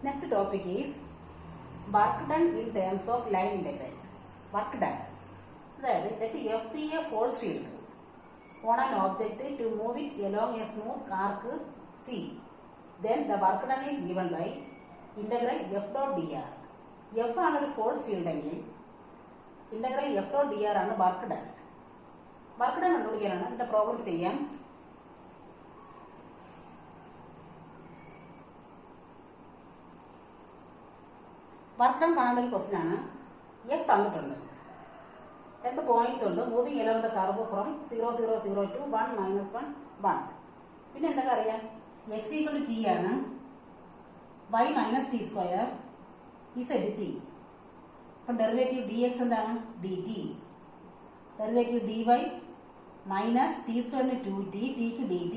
Next topic is work done in terms of line integral. Work done. That let F be a force field on an object to move it along a smooth arc C. Then the work done is given by integral F dot dr. F ആണ് ഒരു force field എങ്കിൽ integral F dot dr ആണ് work done. Work done കണ്ടുപിടിക്കാനാണ് ഇതിന്റെ problem ചെയ്യാം. Work done കാണേണ്ട ഒരു question ആണ്. F തന്നിട്ടുണ്ട്, രണ്ട് പോയിന്റ്സ് ഉണ്ട്. Moving along the curve from 0 0 0 to 1 -1 1. പിന്നെ എന്തൊക്കെ അറിയാം? x = t ആണ്, y - t square z t. അപ്പം ഡെറിവേറ്റീവ് dx എന്താണ്? dt. ഡെറിവേറ്റീവ് dy - t സ്ക്വയറിന് 2t, t ക്ക് dt.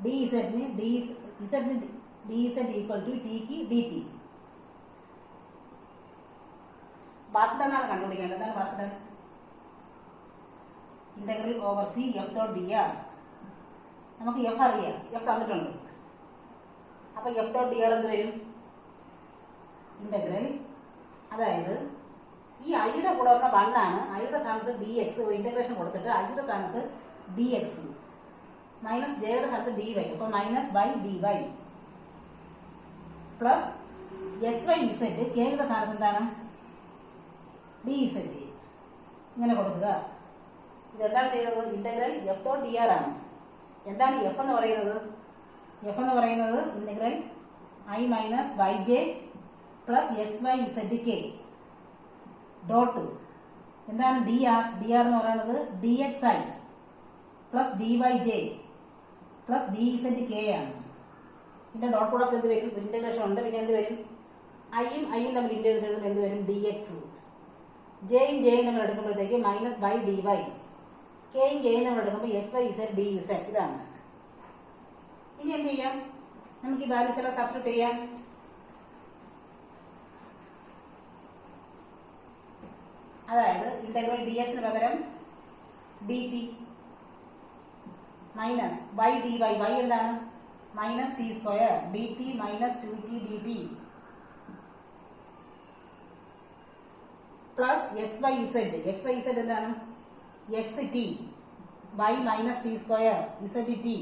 dz ന് dz = t ക്ക് dt. വർക്ക് ഡൺ ആണ് കണ്ടുപിടിക്കേണ്ടത്. എന്താണ് work done? Integral over C F dot D R. നമുക്ക് എഫ് അറിയാം, എഫ് തന്നിട്ടുണ്ട്. അപ്പൊ എഫ് ഡോട്ട് ഡി ആർ എന്ത് വരും? ഇന്റഗ്രൽ, അതായത് ഈ ഐയുടെ കൂടെ വന്ന 1 ആണ്. ഐയുടെ സ്ഥാനത്ത് ഡി എക്സ് ഇന്റഗ്രേഷൻ കൊടുത്തിട്ട് ഐയുടെ സ്ഥാനത്ത് ഡി എക്സ് മൈനസ് ജെയുടെ സ്ഥാനത്ത് ഡി വൈ. അപ്പൊ -/dy plus x Y z കെയുടെ സ്ഥാനത്ത് എന്താണ്? D z. ഇങ്ങനെ കൊടുക്കുക. ഇതെന്താണ് ചെയ്തത്? Integral F dot D R ആണ്. എന്താണ് എഫ് എന്ന് പറയുന്നത്? എഫ് എന്ന് പറയുന്നത് integral i minus y j plus x Y z k dot എന്താണ്? D r. ഡി ആർ എന്ന് പറയുന്നത് d x i plus d y j plus d z k ആണ്. ഇതിന്റെ ഡോട്ട് പ്രോഡക്റ്റ് എന്ത് വരും? ഇന്റഗ്രേഷൻ ഉണ്ട്. പിന്നെ എന്ത് വരും? ഐയും തമ്മിൽ ഇന്റഗ്രേറ്റ് ചെയ്തിട്ട് എന്ത് വരും? D X. ജെയും നമ്മൾ എടുക്കുമ്പോഴത്തേക്ക് -/dy. കെയും നമ്മൾ എടുക്കുമ്പോൾ X Y Z D Z. ഇതാണ്. ഇനി എന്ത് ചെയ്യാം? നമുക്ക് ഈ വാല്യൂസ് എല്ലാം സബ്സ്റ്റിറ്റ്യൂട്ട് ചെയ്യാം. അതായത് ഇന്റഗ്രൽ ഡി എക്സിന് പകരം d t minus y d y. Y എന്താണ്? -t square d t -2t d t plus x Y z. X Y z എന്താണ്? X t y -t square z t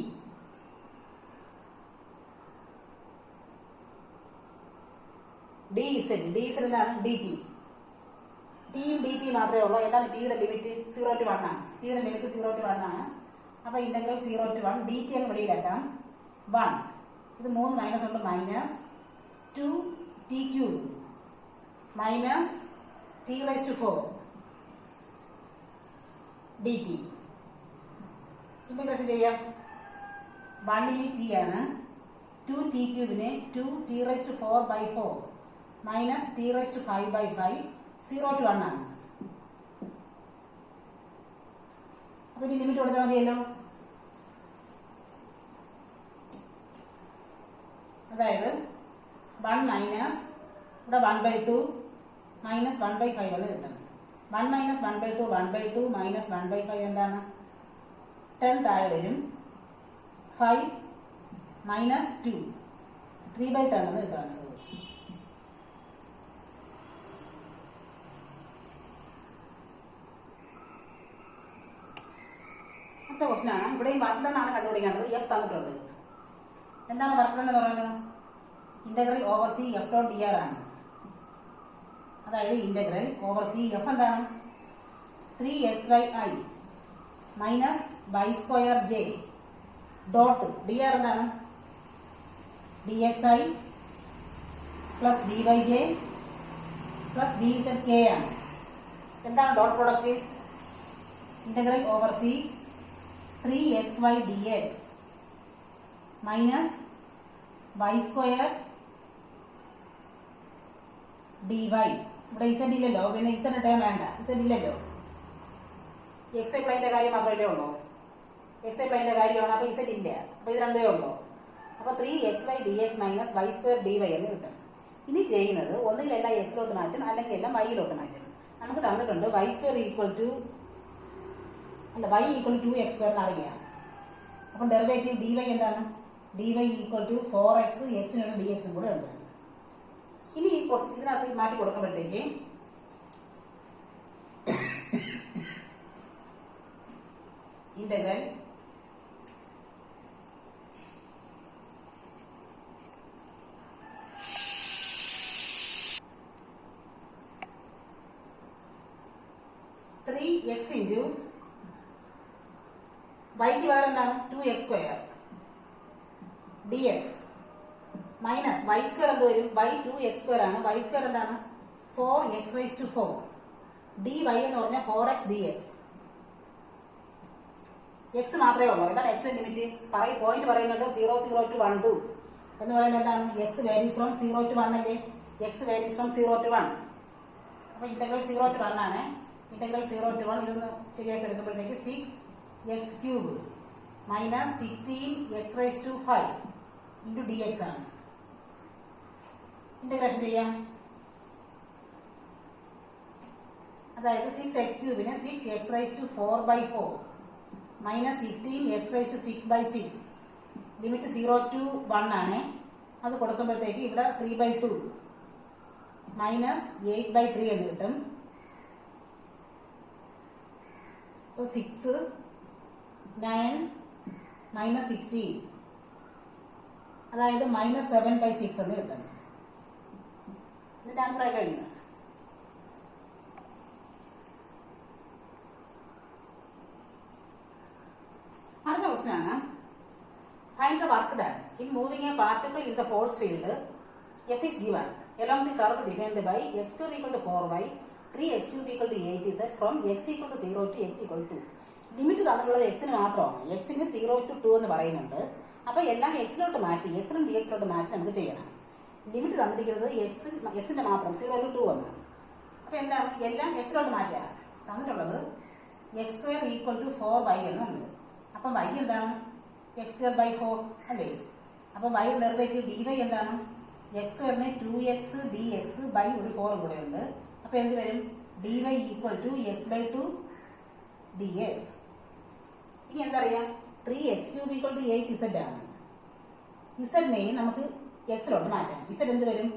d z. D z എന്താണ്? D t. ടിയും d t മാത്രമേ ഉള്ളൂ. എന്താണ് ടിയുടെ limit? 0 to 1 ആണ്. ടിയുടെ limit 0 to 1 ആണ്. അപ്പൊ ഇന്റഗ്രൽ 0 to 1 ഡി ടി എന്ന് വെളിയിലാക്കാം. 1 ഇത് 3 മൈനസ് ഉണ്ട്, -2t³ minus t⁴ dt. Integration ചെയ്യാം. 1 t ആണ്, 2t³ 2t⁴/4 minus t⁵/5 0 to 1 ആണ്. അപ്പൊ ഇനി ലിമിറ്റ് കൊടുത്താൽ മതിയല്ലോ. അതായത് 1 മൈനസ് ഇവിടെ 1/2 മൈനസ് 1/5 ആണ് കിട്ടുന്നത്. 1 മൈനസ് 1/2 1/2 മൈനസ് 1/5 എന്താണ്? 10 താഴെ വരും. 5 മൈനസ് 2 3/10 ആണ് കിട്ടുക ആൻസർ. അടുത്ത ക്വസ്റ്റ്യൻ ആണ്. ഇവിടെയും വർക്ക് ഡൺ ആണ് കണ്ടുപിടിക്കേണ്ടത്. എഫ് തന്നിട്ടുണ്ട്. എന്താണ് വർക്ക് ഡൺ എന്ന് പറയുന്നത്? Integral over C F dot D R ആണ്. അതായത് ഇന്റഗ്രൽ ഓവർ സി എഫ് എന്താണ്? 3xy minus y² j dot D R എന്താണ്? dxi plus dyj plus dzk ആണ്. എന്താണ് dot product? Integral over C 3xy dx minus y² dy. ഇവിടെ Z ഇല്ലല്ലോ, പിന്നെ Z term വേണ്ട. ഇസെഡ് ഇല്ലല്ലോ. എക്സ് പ്ലെയിന്റെ കാര്യം മാത്രമല്ലേ ഉള്ളൂ. എക്സ് പ്ലെയിന്റെ കാര്യമാണ്. അപ്പൊ ഇസെഡ് ഇല്ല. അപ്പൊ ഇത് രണ്ടേ ഉള്ളൂ. അപ്പൊ 3xy dx minus y² dy എന്ന് കിട്ടും. ഇനി ചെയ്യുന്നത് ഒന്നുകിൽ എല്ലാം എക്സിലോട്ട് മാറ്റും, അല്ലെങ്കിൽ എല്ലാം വൈയിലോട്ട് മാറ്റും. നമുക്ക് തന്നിട്ടുണ്ട് y² y = 2x² അറിയാം. അപ്പം ഡെറിവേറ്റീവ് dy എന്താണ്? dy = 4x, എക്സിനൊരു dx കൂടെ ഉണ്ട്. ഇനി ഈ ഇതിനകത്ത് മാറ്റി കൊടുക്കുമ്പോഴത്തേക്ക് ഇന്റഗ്രൽ ത്രീ എക്സ് ഇൻറ്റു വൈക്ക് വേറെ എന്താണ് 2x² dx minus Y square എന്ത് വരും ബൈ 2x² ആണ്. വൈ സ്ക്വയർ എന്താണ് 4x⁴. dy എന്ന് പറഞ്ഞാൽ 4x dx. എക്സ് മാത്രമേ ഉള്ളൂ. എന്താണ് എക്സ് ലിമിറ്റ് പോയിന്റ് പറയുന്നുണ്ട് 0 0 to 1 2 എന്ന് പറയുന്നത് എന്താണ് എക്സ് വാരീസ് ഫ്രോം 0 to 1 അല്ലേ. X varies from 0 to 1. അപ്പൊ ഇന്റഗ്രൽ 0 to 1 ആണ്. ഇന്റഗ്രൽ 0 to 1 ഇതൊന്ന് ശരിയാക്കി എടുക്കുമ്പോഴത്തേക്ക് 6x³ minus 16x⁵ into dx ആണ്. ഇന്റഗ്രേഷൻ ചെയ്യാം. അതായത് 6x³ 6x⁴/4 minus 16x�6/6 limit 0 to 1 ആണ്. അത് കൊടുക്കുമ്പോഴത്തേക്ക് ഇവിടെ 3/2 മൈനസ് 8/3 എന്ന് കിട്ടും. 6 9 മൈനസ് 16 അതായത് മൈനസ് 7/6 എന്ന് കിട്ടും. ഇതിന്റെ ആൻസർ ആയി കഴിഞ്ഞു. അടുത്ത ക്വസ്റ്റ്യൻ ആണ് find the work done in moving A particle in the force field F is given along the curve defined by x² = 4y 3x³ = 8z from x = 0 to x = 2. Limit തന്നിട്ടുള്ളത് എക്സിന് മാത്രമാണ്. എക്സിന് 0 to 2 എന്ന് പറയുന്നുണ്ട്. അപ്പൊ എല്ലാം എക്സിലോട്ട് മാറ്റി എക്സിനും ഡി എക്സിലോട്ട് മാറ്റി നമുക്ക് ചെയ്യണം. ലിമിറ്റ് തന്നിരിക്കുന്നത് എക്സിന്റെ മാത്രം 0 to 2 എന്ന്. അപ്പൊ എന്താണ് എല്ലാം എക്സിലോട്ട് മാറ്റുക. തന്നിട്ടുള്ളത് x² = 4y എന്നുണ്ട്. അപ്പം y എന്താണ് x²/4 അല്ലേ. അപ്പൊ y ഡെറിവേറ്റീവ് dy എന്താണ് x² 2x dx/4 കൂടെ ഉണ്ട്. അപ്പൊ എന്ത് വരും dy = x/2 dx. ഇനി എന്തറിയാം 3x³ = 8z ആണ്. z നമുക്ക് എക്സിലോട്ട് മാറ്റാം. z എന്ത് വരും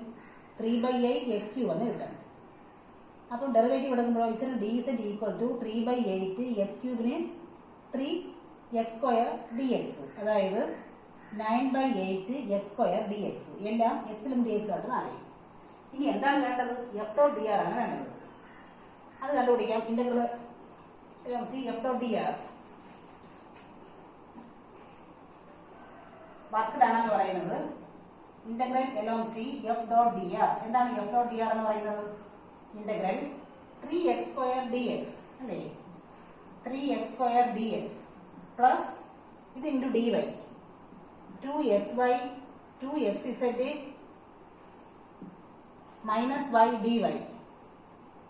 3/8x³ എന്ന് കിട്ടും. അപ്പം ഡെറിവേറ്റീവ് എടുക്കുമ്പോൾ z dz = 3/8x³ 3x² dx അതായത് 9/8x² dx. എല്ലാം എക്സിലും ഡി എക്സിലോട്ട് മാറി. ഇനി എന്താണ് വേണ്ടത് f.dr ആണ് വേണ്ടത്. അത് കണ്ടുപിടിക്കാം. ഇന്റഗ്രൽ f.dr വർക്ക് ഡൺ എന്ന് പറയുന്നത് ഇന്റഗ്രൽ along c f.dr. എന്താണ് f.dr എന്ന് പറയുന്നത് ഇന്റഗ്രൽ 3x² dx അല്ലേ. 3x² dx പ്ലസ് ഇത് into dy 2xy 2xz minus y dy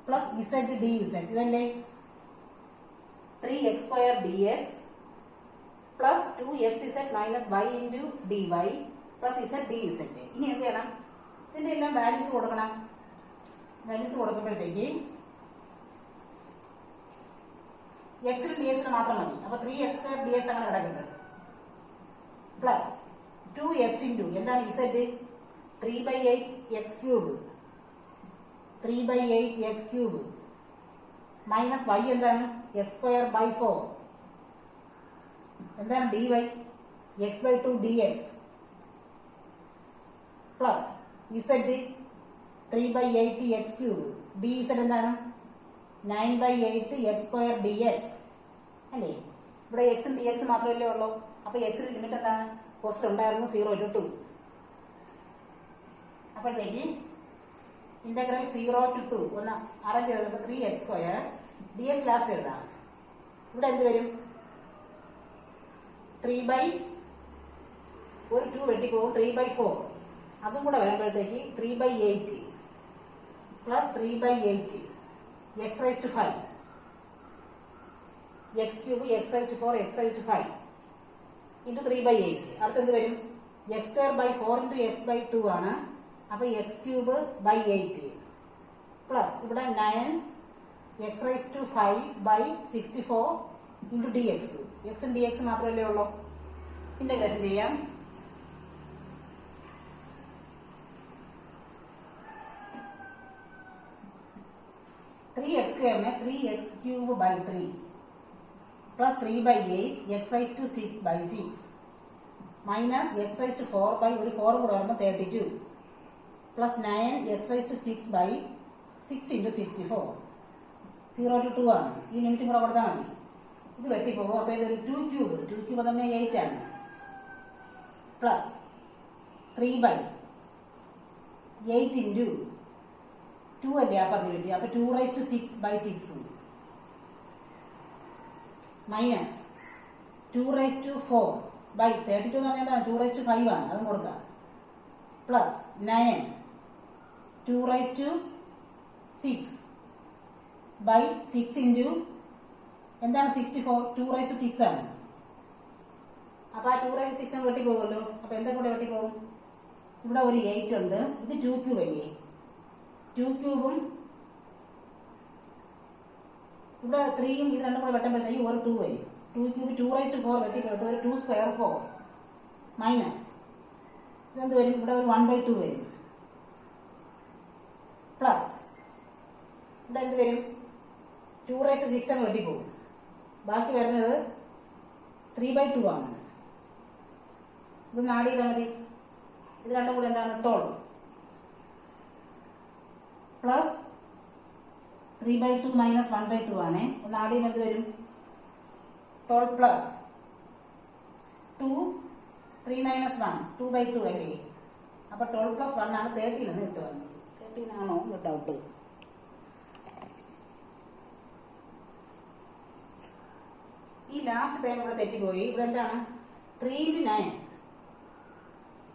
plus z dz ഇതല്ലേ 3x² dx plus 2xz minus y into dy plus z dz. ഇനി എന്ത് ചെയ്യണം ഇതിന്റെ എല്ലാം വാല്യൂസ് കൊടുക്കണം. വാല്യൂസ് കൊടുക്കുമ്പോഴത്തേക്ക് എക്സിലും ഡി എക്സിലും മാത്രം മതി. അപ്പൊ 3x² dx അങ്ങനെ കിടക്കുന്നത് പ്ലസ് 2x ഇൻറ്റു എന്താണ് z 3/8x³ 3/8x³ minus y എന്താണ് x²/4 എന്താണ് dy x/2 dx plus z 3/8x³ dz എന്താണ് 9/8x² dx അല്ലേ. ഇവിടെ എക്സും ഡി എക്സ് മാത്രമല്ലേ ഉള്ളൂ. അപ്പൊ എക്സിന്റെ ലിമിറ്റ് എന്താണ് പോസിറ്റീവ് ഉണ്ടായിരുന്നു 0 to 2. അപ്പോഴത്തേക്ക് ഇന്റഗ്രൽ 0 to 2 ഒന്ന് അറേഞ്ച് ചെയ്തപ്പോൾ 3x² dx ലാസ്റ്റ് എഴുതാം. ഇവിടെ എന്ത് വരും 3/2 വെട്ടിപ്പോകും 3/4 അതും കൂടെ വരുമ്പോഴത്തേക്ക് 3/8 plus 3/8 x⁵5 x³ x⁴ x⁵5 into 3/8. അടുത്ത് എന്ത് വരും x²/4 ഇൻറ്റു x/2 ആണ്. അപ്പൊ x³/8 പ്ലസ് ഇവിടെ 9x⁵5/64 ഇൻറ്റു dx. എക്സും ഡി എക്സ് മാത്രമല്ലേ ഉള്ളൂ. ഇന്റഗ്രേഷൻ ചെയ്യാം. 3x സ്ക്വയറിനെ 3x³ 3 plus 3/8 x⁻6/6 minus x⁻4 ഒരു 4 കൂടെ വരുമ്പോൾ 32 പ്ലസ് 9 x⁻6/6 × 64 0 to 2 ആണ്. ഈ ലിമിറ്റും കൂടെ കൊടുത്താൽ മതി. ഇത് വെട്ടിപ്പോകും. അപ്പോൾ ഇതൊരു 2³ തന്നെ 8 ആണ്. പ്ലസ് 3/8 × 2 അല്ലേ ആ പറഞ്ഞ കിട്ടി. അപ്പോൾ 2⁻6/6 മൈനസ് 2⁻4/32 എന്ന് പറഞ്ഞാൽ എന്താണ് 2⁵ ആണ്. അതും കൊടുക്കാം. പ്ലസ് 9 2⁻6/6 × എന്താണ് 64 2⁻6 ആണ്. അപ്പോൾ ആ 2⁻6 വെട്ടിപ്പോകുമല്ലോ. അപ്പോൾ എന്താ കൂടെ വെട്ടിപ്പോകും? ഇവിടെ ഒരു 8 ഉണ്ട്. ഇത് 2³ അല്ലേ. 2³ ഇവിടെ 3യും ഇത് രണ്ടും കൂടെ വെട്ടുമ്പോഴത്തേക്ക് ഒരു 2 വരും. 2³ 2⁻4 വെട്ടിപ്പോയിട്ട് ഒരു 2² 4 മൈനസ് ഇതെന്ത് വരും? ഇവിടെ ഒരു 1/2 വരും. പ്ലസ് ഇവിടെ എന്ത് വരും? 2⁻6 വെട്ടിപ്പോകും. ബാക്കി വരുന്നത് 3/2 ആണ്. ഇത് ആഡ് ചെയ്താൽ മതി. ഇത് രണ്ടും കൂടെ എന്താണ്? 12 പ്ലസ് 3/2 മൈനസ് 1/2 ആണ്. ഒന്ന് ആഡ് ചെയ്യുമ്പോൾ എന്ത് വരും? 12 പ്ലസ് 2 3 മൈനസ് 1 2/2 അല്ലേ. അപ്പൊ 12 പ്ലസ് 1 ആണ് 13 എന്ന് കിട്ടുക. 13 ആണോ ഡൗട്ട്? ഈ ലാസ്റ്റ് ടൈം ഇവിടെ തെറ്റിപ്പോയി. ഇവിടെ എന്താണ്? 3 × 9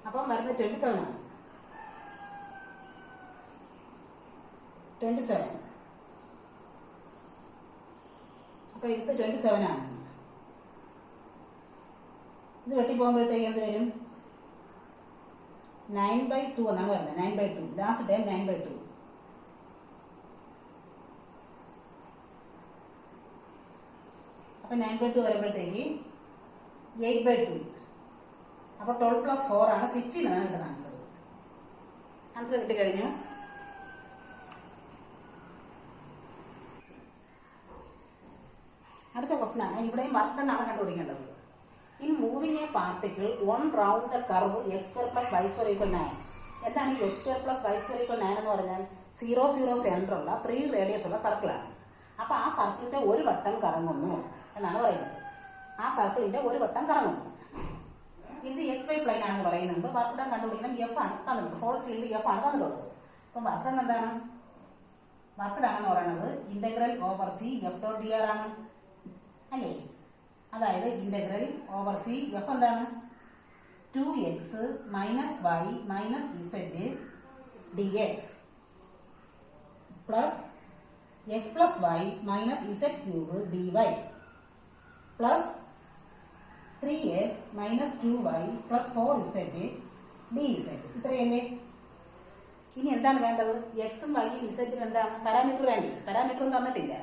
അപ്പം വരുന്നത് 27 ആണ്. 27 അപ്പൊ ഇത് 27 ആണ്. ഇത് വെട്ടിപ്പോകുമ്പോഴത്തേക്ക് എന്ത് വരും? 9/2 എന്നാണ് വരുന്നത്. 9/2 ലാസ്റ്റ് ടൈം 9/2. അപ്പൊ 9/2 വരുമ്പോഴത്തേക്ക് 8/2. അപ്പൊ 12 പ്ലസ് 4 ആണ് 16 ആണ് കിട്ടുന്ന ആൻസർ. ആൻസർ കിട്ടിക്കഴിഞ്ഞു. അടുത്ത ക്വസ്റ്റൻ ആണ്. ഇവിടെയും വർക്ക് ഡൺ ആണ് കണ്ടുപിടിക്കേണ്ടത്. In moving A particle one round the curve x² + y² = 9. എന്താണ് ഈ x² + y² = 9 എന്ന് പറഞ്ഞാൽ 0 0 സെന്റർ ഉള്ള 3 റേഡിയസ് ഉള്ള സർക്കിളാണ്. അപ്പൊ ആ സർക്കിളിന്റെ ഒരു വട്ടം കറങ്ങുന്നു എന്നാണ് പറയുന്നത്. ആ സർക്കിളിന്റെ ഒരു വട്ടം കറങ്ങുന്നു. ഇത് XY പ്ലെയിൻ ആണെന്ന് പറയുന്നുണ്ട്. വർക്ക് ഡൺ കണ്ടുപിടിക്കണം. F ആണ് തന്നിട്ടുണ്ട്. ഫോഴ്സ് ഫീൽഡ് F ആണ് തന്നിട്ടുള്ളത്. അപ്പം വർക്ക് ഡൺ എന്താണ്? വർക്ക് ഡൺ എന്ന് പറയുന്നത് ഇന്റഗ്രൽ ഓവർ C F.dr ആണ് അല്ലേ. അതായത് ഇന്റഗ്രൽ ഓവർ C F എന്താണ്? 2x - y - z dx plus x + y - z³ dy plus 3x - 2y + 4z dz. ഇത്രയല്ലേ. ഇനി എന്താണ് വേണ്ടത്? എക്സും വൈയും ഇസെറ്റും എന്താണ്? പാരാമീറ്റർ വേണ്ടേ? പാരാമീറ്റർ ഒന്നും തന്നിട്ടില്ല.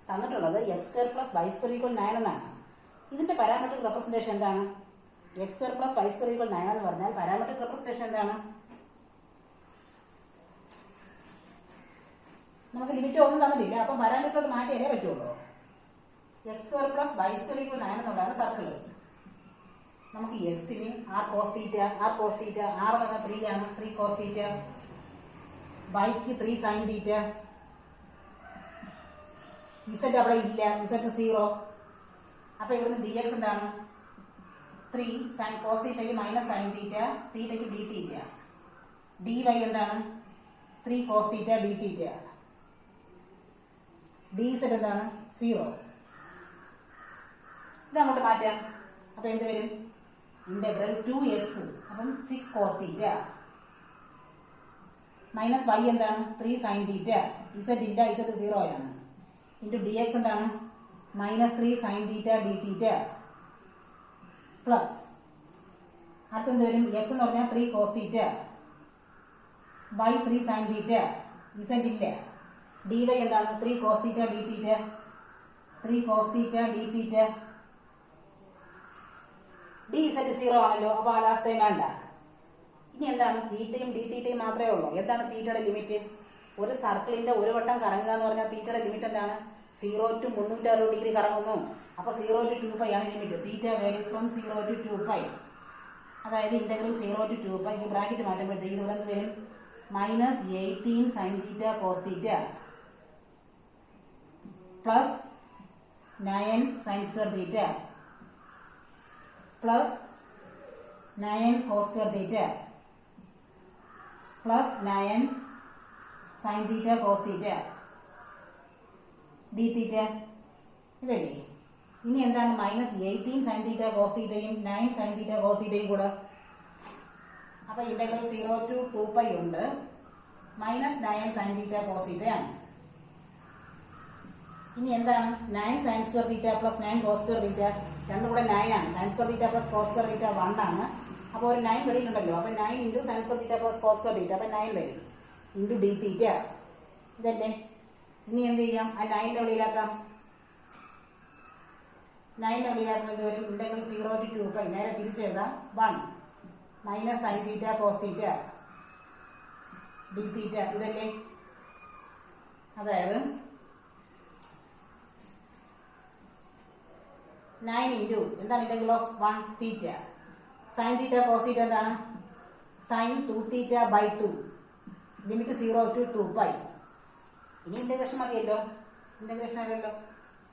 തന്നിട്ടുള്ളത് x² + y² = 9 എന്നാണ്. ഇതിന്റെ പാരാമെട്രിക് റെപ്രസെന്റേഷൻ എന്താണ്? x² + y² = 9 എന്ന് പറഞ്ഞാൽ പാരാമെട്രിക് റെപ്രസെന്റേഷൻ എന്താണ്? നമുക്ക് ലിമിറ്റ് ഒന്നും തന്നിട്ടില്ല. അപ്പൊ പാരാമീറ്ററോട് മാറ്റിയാലേ പറ്റുള്ളൂ. x² + y² = 9 എന്നുള്ളതാണ് സർക്കിള്. നമുക്ക് എക്സിന് r cos θ r എന്ന് പറഞ്ഞാൽ 3 ആണ്. 3 cos θ. വൈക്ക് 3 sin θ. z അവിടെ ഇല്ല. z 0. അപ്പൊ ഇവിടുന്ന് dx എന്താണ്? 3 sin cos θ - sin θ θക്ക് d θ. dy എന്താണ്? 3 cos θ d θ. dz എന്താണ്? 0. ഇത് അങ്ങോട്ട് മാറ്റാം. അപ്പൊ എന്ത് വരും? ഇന്റഗ്രൽ 2x അപ്പം 6 cos θ മൈനസ് y എന്താണ്? 3 sin θ. z ഇല്ല. z 0 ആണ്. ഇൻറ്റു dx എന്താണ്? -3 sin θ d θ പ്ലസ് അടുത്തെന്ത് വരും? x എന്ന് പറഞ്ഞാൽ 3 cos θ y 3 sin θ z ഇല്ല. dy എന്താണ്? 3 cos θ d θ 3 cos θ d θ dz 0 ആണല്ലോ. അപ്പൊ ആ ലാസ്റ്റ് ടൈം വേണ്ട. ഇനി എന്താണ്? തീറ്റയും d θയും മാത്രമേ ഉള്ളൂ. എന്താണ് തീറ്റയുടെ ലിമിറ്റ്? ഒരു സർക്കിളിന്റെ ഒരു വട്ടം കറങ്ങുക എന്ന് പറഞ്ഞാൽ തീറ്റയുടെ ലിമിറ്റ് എന്താണ്? 0 to 360 ഡിഗ്രി കറങ്ങുന്നു. അപ്പോൾ 0 to 2π ആണ് limit. Theta varies from 0 to 2π. അതായത് ഇന്റഗ്രൽ 0 to 2π. ഈ ബ്രാക്കറ്റ് മാറ്റുമ്പോഴത്തേക്ക് ഇവിടെ എന്ത് വരും? -18 sin theta cos theta plus 9 sin square theta plus 9 cos square theta plus 9 sin theta cos theta D theta. ഇതല്ലേ? ഇനി എന്താണ് -18 sin തീറ്റ cos തീറ്റയും 9 sin തീറ്റ cos തീറ്റയും കൂടെ? അപ്പൊ ഇന്റഗ്രൽ 0 to 2π ഉണ്ട്. -9 sin തീറ്റ cos തീറ്റയാണ്. ഇനി എന്താണ് 9 sin square theta plus 9 cos square theta? രണ്ടും കൂടെ 9 ആണ്. sin square theta plus cos square theta 1 ആണ്. അപ്പോൾ ഒരു 9 വെളിയിലുണ്ടല്ലോ. അപ്പൊ 9 into sin square theta plus cos square theta. അപ്പൊ 9 വരും ഇൻറ്റു ഡി തീറ്റ. ഇതല്ലേ? ഇനി എന്ത് ചെയ്യാം? ആ 9ന്റെ വെളിയിലാക്കാം. 9ന്റെ വെളിയിലാക്കുമ്പോൾ എന്ത് വരും? Integral 0 to 2π. നേരെ തിരിച്ചെഴുതാം. 1 - sin theta cos theta D theta. ഇതല്ലേ? അതായത് 9 ഇൻറ്റു എന്താണ് integral of 1 theta sin theta cos theta എന്താണ്? sin 2 theta by 2 limit 0 to 2π. ഇനി ഇന്റഗ്രേഷൻ മതിയല്ലോ. ഇന്റഗ്രേഷൻ അല്ലല്ലോ.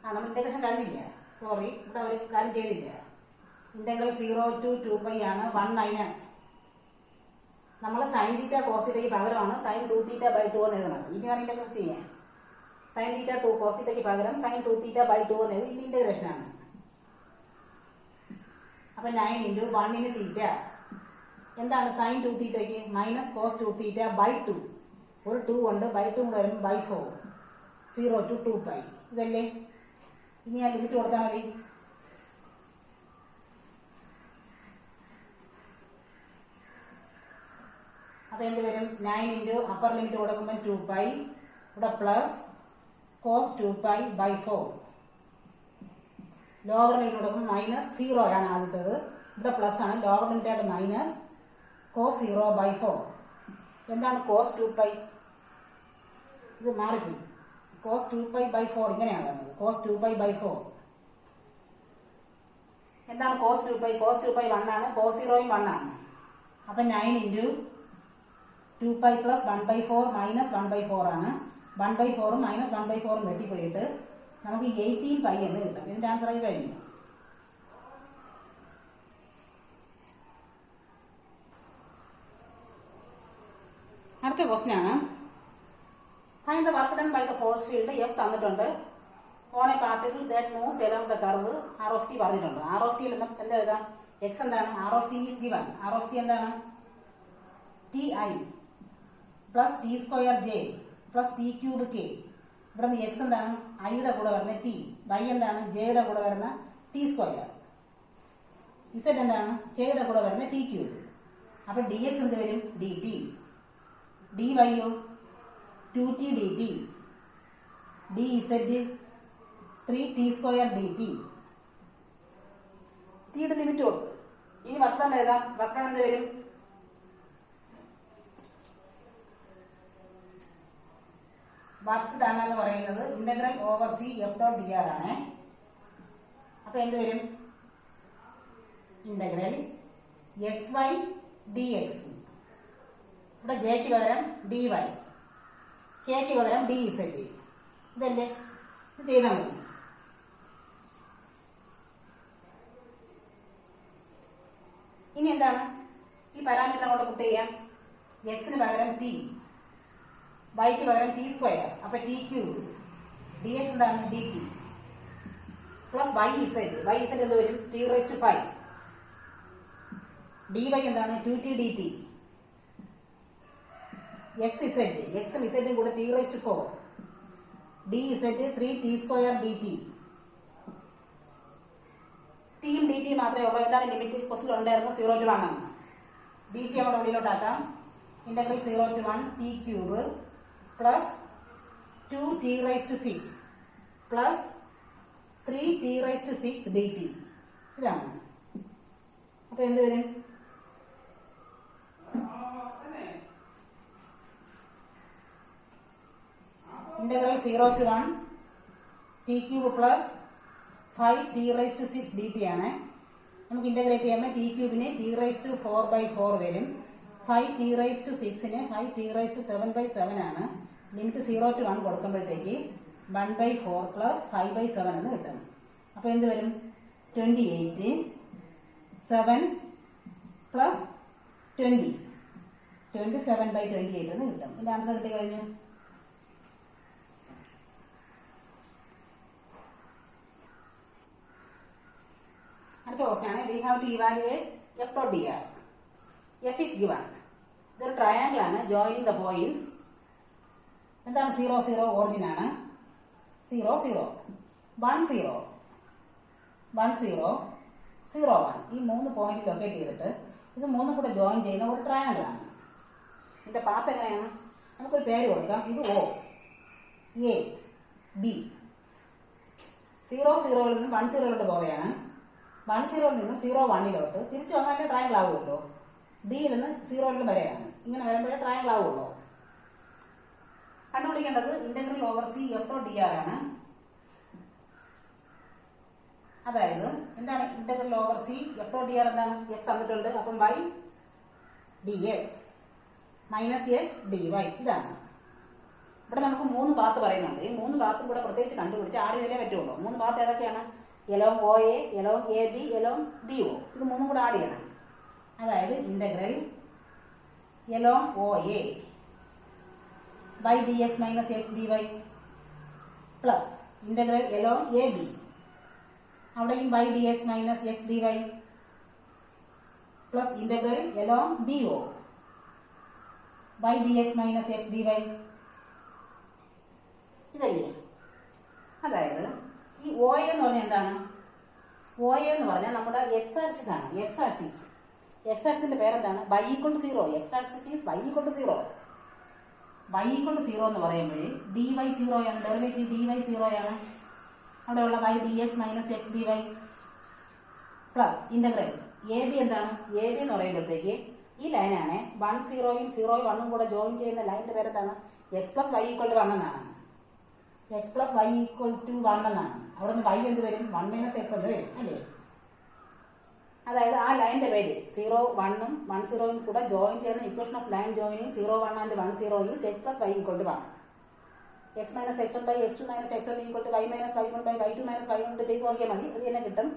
നമ്മൾ ഇന്റഗ്രേഷൻ കഴിഞ്ഞില്ല. സോറി, ഇവിടെ ഒരു കാര്യം ചെയ്തില്ല. ഇന്റഗ്രൽ 0 to 2π ആണ്. 1 മൈനസ് നമ്മൾ sin തീറ്റ cos തീറ്റയ്ക്ക് പകരമാണ് sin 2 തീറ്റ ബൈ 2 എന്ന് എഴുതുന്നത്. ഇനിയാണ് ഇന്റഗ്രേഷൻ ചെയ്യാൻ. sin തീറ്റ 2 cos തീറ്റയ്ക്ക് പകരം sin 2 തീറ്റ ബൈ 2 എന്ന് എഴുതി. ഇനി ഇന്റഗ്രേഷൻ ആണ്. അപ്പൊ 9 ഇൻറ്റു 1 തീറ്റ എന്താണ്? sin 2 തീറ്റയ്ക്ക് മൈനസ് cos 2 തീറ്റ ബൈ 2. ഒരു 2 ഉണ്ട്. ബൈ 2 കൂടെ വരും ബൈ 4. 0 to 2π. ഇതല്ലേ? ഇനി ആ ലിമിറ്റ് കൊടുത്താൽ മതി. അപ്പൊ എന്ത് വരും? 9 ഇൻറ്റു അപ്പർ ലിമിറ്റ് കൊടുക്കുമ്പോൾ 2π. ഇവിടെ plus cos 2π by 4. Lower limit കൊടുക്കുമ്പോൾ -0 ആണ് ആദ്യത്തേത്. ഇവിടെ പ്ലസ് ആണ്. ലോവർ ലിമിറ്റ് ആയിട്ട് മൈനസ് cos 0 ബൈ 4. എന്താണ് cos 2π? ഇത് മാറിപ്പോയി. cos 2π ബൈ 4 ഇങ്ങനെയാണ് വരുന്നത്. cos 2π ബൈ 4 എന്താണ്? cos 2π? cos 2π 1 ആണ്. cos 0യും 1 ആണ്. അപ്പൊ 9 ഇൻറ്റു 2π പ്ലസ് 1/4 മൈനസ് 1/4 ആണ്. 1/4 മൈനസ് 1/4 വെട്ടിപ്പോയിട്ട് നമുക്ക് 18π എന്ന് കിട്ടും. ഇതിന്റെ ആൻസർ ആയി കഴിഞ്ഞു. അടുത്ത ക്വസ്റ്റ്യൻ ആണ്. Find the work done by the force field F തന്നിട്ടുണ്ട്. On a particle that moves along the curve r of t പറഞ്ഞിട്ടുണ്ട്. ആർ ഓഫ് ടി എന്താ എഴുതാം? എക്സ് എന്താണ്? R of t is given. R of t എന്താണ്? T i plus t square j plus t cube k. ഇവിടെ നിന്ന് X എന്താണ്? ഐയുടെ കൂടെ വരുന്ന ടി. വൈ എന്താണ്? ജെയുടെ കൂടെ വരുന്ന ടി സ്ക്വയർ. ഇസഡ് എന്താണ്? കെയുടെ കൂടെ വരുന്ന ടി ക്യൂബ്. അപ്പൊ ഡി എക്സ് എന്ത് വരും? D t. ഡി വൈയോ 2t dt. D z 3t square d t. ടിയുടെ ലിമിറ്റ് കൊടുക്കും. ഇനി വക്രം എഴുതാം. വക്രം എന്ത് വരും? വർക്ക് ഡൺ എന്ന് പറയുന്നത് integral over C F dot D R ആണ്. അപ്പൊ എന്ത് വരും? Integral x y d x. ഇവിടെ ജെക്ക് പകരം ഡി വൈ, കെക്ക് പകരം ഡി ഇസഡ്. ഇതല്ലേ? ഇത് ചെയ്താൽ മതി. ഇനി എന്താണ്? ഈ പാരാമീറ്റർ അങ്ങോട്ട് പുട്ട് ചെയ്യാം. എക്സിന് പകരം ടി, വൈക്ക് പകരം ടി സ്ക്വയർ. അപ്പൊ ടി ക്യൂബ്. ഡി എക്സ് എന്താണ്? D t plus y z. Y z എന്ത് വരും? T raise to 5. D y എന്താണ്? 2t d t. X z, എക്സും ഇസഡും കൂടെ t raise to 4. D z 3t square d t. ടിയും d t മാത്രമേ ഉള്ളൂ. എന്താണ് ലിമിറ്റ്? ക്വസ്റ്റ്യൻ ഉണ്ടായിരുന്നു 0 to 1 ആണ്. ഡി ടി നമ്മുടെ ഉള്ളിലോട്ടാക്കാം. Integral 0 to 1 t cube plus 2t raise to 6 plus 3t raise to 6 d t. ഇതാണ്. അപ്പൊ എന്ത് വരും? 0 to 1 t cube plus 5 t raised to 6 dt ആണ്. നമുക്ക് ഇന്റഗ്രേറ്റ് ചെയ്യുമ്പോൾ ടി ക്യൂബിന് ടി റൈസ് ടു 4/4 വരും. 5 ടി റൈസ് ടു 6ന് 5 ടി റൈസ് ടു 7/7 ആണ്. ലിമിറ്റ് 0 to 1 കൊടുക്കുമ്പോഴത്തേക്ക് 1/4 പ്ലസ് 5/7 എന്ന് കിട്ടും. അപ്പോൾ എന്ത് വരും? 28 7 പ്ലസ് 20 27/28 എന്ന് കിട്ടും. ഇതിന്റെ ആൻസർ കിട്ടി കഴിഞ്ഞു. അടുത്ത ക്വസ്റ്റ്യൻ ആണ്. We have to evaluate f dot D r. F is given. ഇതൊരു ട്രയാങ്കിൾ ആണ്. ജോയിനിങ് ദ പോയിന്റ്സ് എന്താണ്? 0 0 ഓറിജിൻ ആണ്. 0 0 1 0 1 0 0 1 ഈ 3 പോയിന്റ് ലൊക്കേറ്റ് ചെയ്തിട്ട് ഇത് മൂന്നും കൂടെ ജോയിൻ ചെയ്യുന്ന ഒരു ട്രയാങ്കിൾ ആണ്. ഇതിന്റെ പാത്ത് എങ്ങനെയാണ്? നമുക്കൊരു പേര് കൊടുക്കാം. ഇത് O A B. 0 0 നിന്നും 1 0 പോവുകയാണ്. 1 0 നിന്നും 0 1 തിരിച്ചു വന്നാലേ ട്രയാങ്കിൾ ആവുള്ളൂ. ബിയിൽ നിന്ന് 0 വരെയാണ്. ഇങ്ങനെ വരുമ്പോഴേ ട്രയാങ്കിൾ ആവുള്ളൂ. കണ്ടുപിടിക്കേണ്ടത് integral over C F dot D R ആണ്. അതായത് എന്താണ് integral over C F dot D R? എന്താണ്? എഫ് തന്നിട്ടുണ്ട്. അപ്പം y d x minus x d y. ഇതാണ്. ഇവിടെ നമുക്ക് 3 പാത്ത് പറയുന്നുണ്ട്. ഈ 3 പാത്തും കൂടെ പ്രത്യേകിച്ച് കണ്ടുപിടിച്ച് ആഡ് ചെയ്തേ പറ്റുള്ളൂ. 3 പാത്ത് ഏതൊക്കെയാണ്? Along O A, along A B, along B O. ഇത് 3 കൂടെ ആഡ് ചെയ്യണം. അതായത് integral along O A by d x minus x d y plus integral along A B അവിടെയും by d x minus x d y plus integral along B O by d x minus x d y. ഇതല്ലേ? അതായത് ഈ O എന്ന് പറഞ്ഞാൽ എന്താണ്? O എന്ന് പറഞ്ഞാൽ നമ്മുടെ എക്സ് ആക്സിസ് ആണ്. X axis. എക്സ് ആക്സിന്റെ പേരെന്താണ്? Y equal to 0. X axis is y equal to 0. Y equal to 0 എന്ന് പറയുമ്പോഴേ ഡി വൈ 0 ആണ്. ഡെറിവേറ്റീവ് ഡി വൈ 0 ആണ്. അവിടെയുള്ള y d x minus x d y plus integral a b. എന്താണ് a b എന്ന് പറയുമ്പോഴത്തേക്ക് ഈ ലൈനാണ് 1 0 0 1 കൂടെ ജോയിൻ ചെയ്യുന്ന ലൈനിന്റെ പേരെന്താണ്? X plus y equal to 1 എന്നാണ്. X plus y equal to 1 എന്നാണ്. അവിടെ നിന്ന് വൈ എന്ത് വരും? 1 മൈനസ് എക്സ് എന്ന് വരും അല്ലേ? അതായത് ആ ലൈനിന്റെ പേര് 0 1 1 0 കൂടെ ജോയിൻ ചെയ്യുന്ന equation of line joining 0 1 and 1 0 is x plus y equal to 1. X minus x 1 by x 2 minus x 1 equal to y minus y 1 by y 2 minus y 1 ചെയ്ത് നോക്കിയാൽ മതി. അത് തന്നെ കിട്ടും.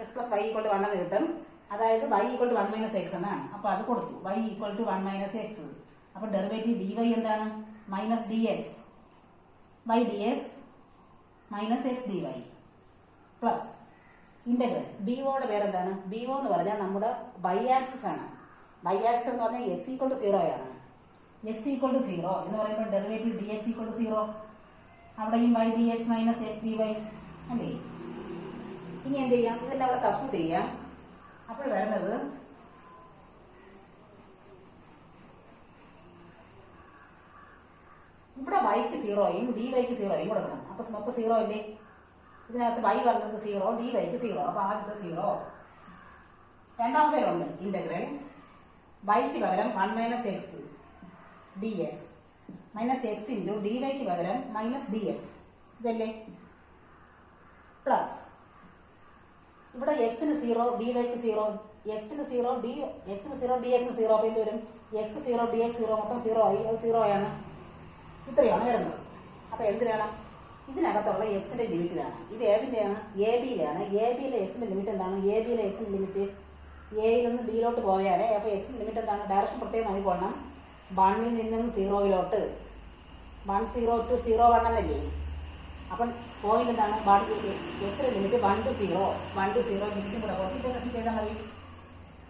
X plus y equal to 1 എന്ന് കിട്ടും. അതായത് y equal to 1 minus x എന്നാണ്. അപ്പൊ അത് കൊടുത്തു. Y equal to 1 minus x. അപ്പൊ ഡെറിവേറ്റീവ് ഡി വൈ എന്താണ്? Minus d x y d x minus x d y plus integral b ഒയുടെ പേരെന്താണ്? ബി ഒ എന്ന് പറഞ്ഞാൽ നമ്മുടെ ബൈ ആക്സിസ് ആണ്. ബൈ ആക്സിസ് എന്ന് പറഞ്ഞാൽ എക്സ് ഈക്വൽ ടു 0 ആണ്. എക്സ് ഈക്വൽ ടു 0 എന്ന് പറയുമ്പോൾ derivative d x equal to 0. അവിടെയും by d x minus x d y അല്ലേ? ഇനി എന്ത് ചെയ്യാം? ഇതെല്ലാം അവിടെ സബ്സ്റ്റിറ്റ്യൂട്ട് ചെയ്യാം. അപ്പോൾ വരുന്നത് ഇവിടെ വൈക്ക് 0യും ഡി വൈക്ക് 0യും കൊടുക്കണം. അപ്പൊ മൊത്തം 0 ഇല്ലേ? ഇതിനകത്ത് വൈ പറഞ്ഞത് 0, ഡി വൈക്ക് 0. അപ്പൊ ആദ്യത്തെ 0. രണ്ടാമത്തേലുണ്ട് ഇന്റഗ്രൽ വൈക്ക് പകരം 1 minus x D x minus X into D വൈക്ക് പകരം മൈനസ് ഡി എക്സ്. ഇതല്ലേ? പ്ലസ് ഇവിടെ എക്സിന് 0 ഡി വൈക്ക് 0, എക്സിന് 0 ഡി എക്സിന് 0 ഡി എക്സ് 0. അപ്പൊ എന്ത് വരും? എക്സ് 0 ഡി എക്സ് 0 മൊത്തം 0 ആയി. അത് 0 ആണ്. ഇത്രയാണ് വരുന്നത്. അപ്പൊ എന്ത് വേണം? ഇതിനകത്തുള്ള എക്സിന്റെ ലിമിറ്റ് വേണം. ഇത് ഏതിന്റെയാണ്? എ ബിയിലാണ്. എ ബിയിലെ എക്സിന്റെ ലിമിറ്റ് എന്താണ്? എ ബിയിലെ എക്സിന്റെ ലിമിറ്റ് എയിൽ നിന്ന് ബിയിലോട്ട് പോയാലേ. അപ്പൊ എക്സിന്റെ ലിമിറ്റ് എന്താണ്? ഡയറക്ഷൻ പ്രത്യേകം നോക്കിക്കൊള്ളണം. 1ൽ നിന്നും 0യിലോട്ട് 1 0 to 0 1 എന്നല്ലേ? അപ്പം പോയിന്റ് എന്താണ്? എക്സിന്റെ ലിമിറ്റ് 1 to 0 1 to 0 ലിമിറ്റും കൂടെ ഇന്റഗ്രേഷൻ ചെയ്താൽ മതി.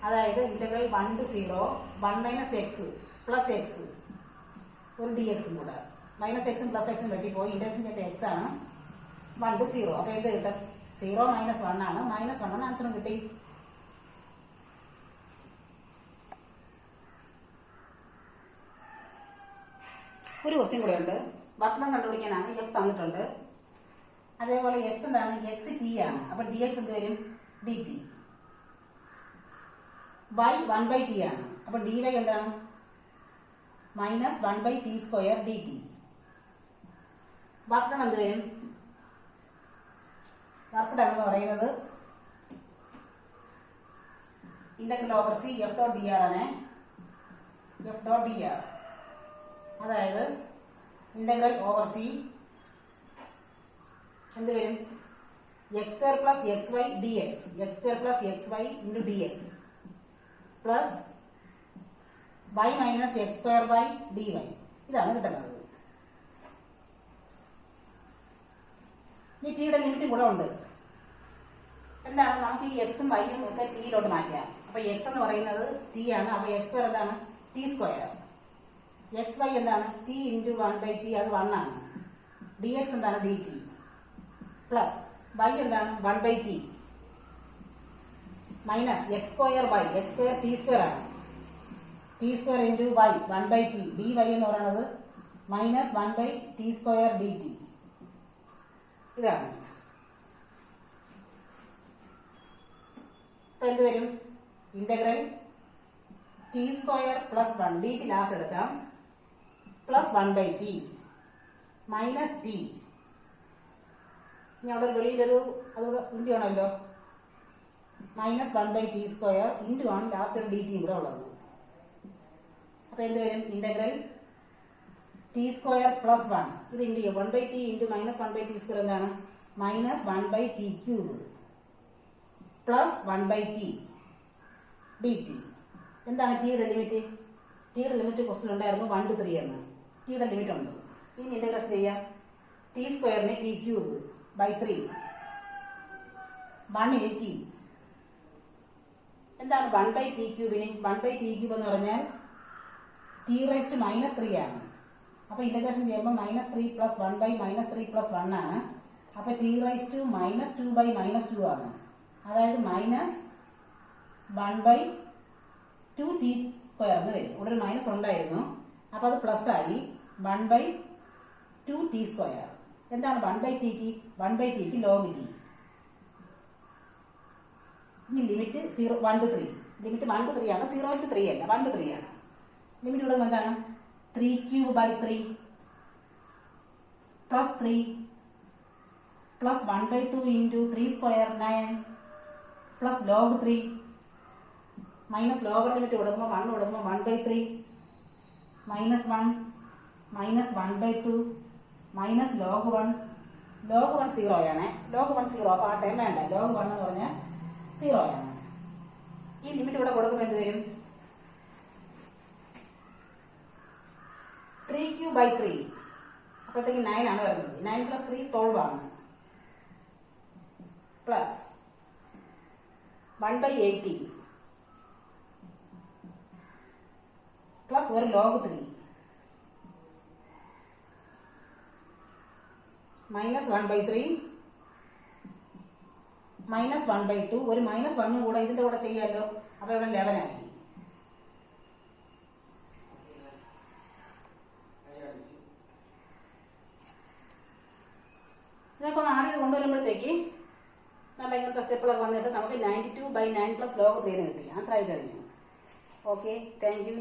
അതായത് integral 1 to 0 1 minus X plus X ഒരു ഡി എക്സും കൂടെ മൈനസ് എക്സും പ്ലസ് എക്സും വെട്ടിപ്പോയി. ഇന്റഗ്രേഷൻ ചെയ്ത എക്സ് ആണ് 1 to 0. അപ്പൊ എന്ത് കിട്ടും? 0 മൈനസ് 1 ആണ്. മൈനസ് 1 എന്ന് ആൻസറും കിട്ടി. ഒരു ക്വസ്റ്റ്യൻ കൂടെ ഉണ്ട്. വക്രം കണ്ടുപിടിക്കാനാണ്. എഫ് തന്നിട്ടുണ്ട്. അതേപോലെ എക്സ് എന്താണ്? എക്സ് ടി ആണ്. അപ്പൊ ഡി എക്സ് എന്ത് വരും? D t. Y 1 by t ആണ്. അപ്പൊ ഡി വൈ എന്താണ്? Minus 1 by t square d t. Work done എന്ത് വരും? വർക്ക് ഡൺ എന്ന് പറയുന്നത് integral over C F dot D R ആണ്. എഫ് ഡോട്ട് ഡി ആർ അതായത് ഇന്റഗ്രൽ ഓവർ സി എന്ത് വരും? X square plus x y d x, x square plus x y into d x plus y minus x square y D y. ഇതാണ് കിട്ടുന്നത്. ഈ ടിയുടെ limit കൂടെ ഉണ്ട്. എന്താണ്? നമുക്ക് ഈ എക്സും വൈയും ഒക്കെ ടിയിലോട്ട് മാറ്റാം. അപ്പൊ എക്സ് എന്ന് പറയുന്നത് ടി ആണ്. അപ്പൊ എക്സ് സ്ക്വയർ എന്താണ്? T square. എക്സ് വൈ എന്താണ്? ടി ഇൻറ്റു 1/t, അത് 1 ആണ്. ഡി എക്സ് എന്താണ്? ഡി ടി പ്ലസ് വൈ എന്താണ്? 1/t minus x square by x square t square ആണ്. T square into y 1/t, d y എന്ന് പറയുന്നത് minus 1/t square d t. ഇതാണ്. അപ്പൊ എന്ത് വരും? Integral T square plus 1, D T last എടുക്കാം, plus 1/t minus T. ഇനി അവിടെ വെളിയിലൊരു അതുകൂടെ ഇൻറ്റു ആണല്ലോ, മൈനസ് 1/t സ്ക്വയർ ഇൻറ്റു ആണ് ലാസ്റ്റ് ഒരു ഡി ടി ഇവിടെ ഉള്ളത്. അപ്പൊ എന്ത് വരും? ഇന്റഗ്രൽ ടി സ്ക്വയർ പ്ലസ് 1, ഇത് into 1/t into minus 1/t square എന്താണ്? Minus 1/t cube plus 1/t d t. എന്താണ് ടിയുടെ ലിമിറ്റ്? ടിയുടെ ലിമിറ്റ് ക്വസ്റ്റ്യൻ ഉണ്ടായിരുന്നു 1 to 3 എന്ന്. ടിയുടെ ലിമിറ്റ് ഉണ്ട്. ഇനി ഇന്റഗ്രേറ്റ് ചെയ്യാം. ടി സ്ക്വയറിന് ടി ക്യൂബ് ബൈ 3 1 ടി. എന്താണ് 1/t ക്യൂബിന്? 1/t ക്യൂബ് എന്ന് പറഞ്ഞാൽ ടി റൈസ് ടു -3 ആണ്. അപ്പൊ ഇന്റഗ്രേഷൻ ചെയ്യുമ്പോൾ -3 പ്ലസ് 1/-3 പ്ലസ് 1 ആണ്. അപ്പൊ ടി റൈസ് ടു -2/-2 ആണ്. അതായത് മൈനസ് 1/2t സ്ക്വയർ എന്ന് വരും. ഇവിടെ ഒരു മൈനസ് ഉണ്ടായിരുന്നു, അപ്പൊ അത് പ്ലസ് ആയി 1/2t സ്ക്വയർ. എന്താണ് 1/tക്ക്? 1/tക്ക് ലോഗ് ടി. ഇനി ലിമിറ്റ് 1 to 3, ലിമിറ്റ് 1 to 3 ആണ്, 0 to 3 അല്ല, 1 to 3 ആണ്. ലിമിറ്റ് ഇവിടെ എന്താണ്? 3³/3 plus 3 plus 1/2 into 3 square 9 plus log 3 minus lower limit കൊടുക്കുമ്പോൾ 1 കൊടുക്കുമ്പോൾ 1/3 minus 1 minus 1/2 minus log 1. Log 1 0 ആണ്. ലോഗ് 1 0, അപ്പോൾ ആ ടൈം വേണ്ട. ലോഗ് 1 എന്ന് പറഞ്ഞാൽ 0 ആണ്. ഈ ലിമിറ്റ് ഇവിടെ കൊടുക്കുമ്പോൾ എന്ത് വരും? 3³/3, അപ്പോഴത്തേക്ക് 9 ആണ് വരുന്നത്. 9 പ്ലസ് 3 12 ആണ്. പ്ലസ് 1/18 പ്ലസ് ഒരു ലോഗ് 3 മൈനസ് 1/3 മൈനസ് 1/2, ഒരു മൈനസ് 1 കൂടെ ഇതിന്റെ കൂടെ ചെയ്യാമല്ലോ. അപ്പൊ ഇവിടെ 11 ആയി. ഇതൊക്കെ ഒന്ന് ആദ്യം കൊണ്ടുവരുമ്പോഴത്തേക്ക് നല്ല ഇങ്ങനത്തെ സ്റ്റെപ്പുകളൊക്കെ വന്നിട്ട് നമുക്ക് 92/9 പ്ലസ് ലോഗ് 3 കിട്ടി. ആൻസർ ആയി കഴിഞ്ഞു. Okay, thank you.